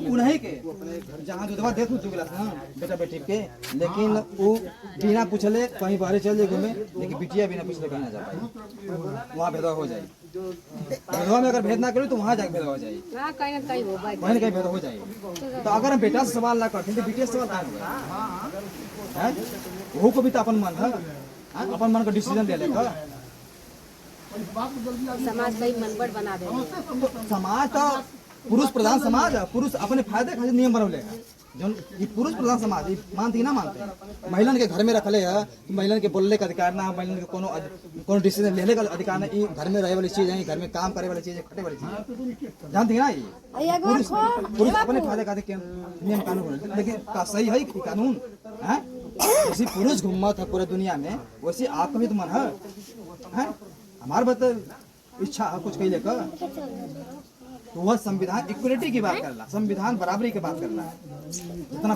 उन्हीं के जहाँ जो देख तू गिलास ना बेटा बेटी के, लेकिन वो बिना पूछले कहीं बाहर चल जाए घूमे, लेकिन बिटिया बिना पूछले कहीं ना जा पाए, वहाँ भेदभाव हो जाए। भेदभाव में अगर भेद ना करें तो वहाँ जाके भेदभाव हो जाए, कहीं ना कहीं भेदभाव हो जाए। तो अगर हम बेटा से सवाल ना करते तो बिटिया से सवाल कहाँ है? वो को भी तो अपन मन है, अपन मन का डिसीजन ले लेगा। समाज का ही मनगढ़ बना देंगे। तो समाज तो पुरुष प्रधान समाज है, पुरुष अपने फायदे खातिर नियम बनौले है। जो ये पुरुष प्रधान समाज मानती ना मानते, महिलन के घर में रखले है, महिलन के बोलने का अधिकार ना, महिलन के कोनो डिसीजन लेने का अधिकार ना। ये घर में रहे वाली चीज है, घर में काम करे वाली चीज है, खटे वाली चीज है, जानती है ना। ये पुरुष अपने फायदे खातिर नियम कानून बनौले, लेकिन का सही है कानून है? जैसे पुरुष घूमत है पूरे दुनिया में, वैसे आपका भी तो मन है? हमारे बता इच्छा है कुछ कही लेकर, तो वह संविधान इक्वलिटी की बात कर रहा, संविधान बराबरी की बात कर रहा है। जितना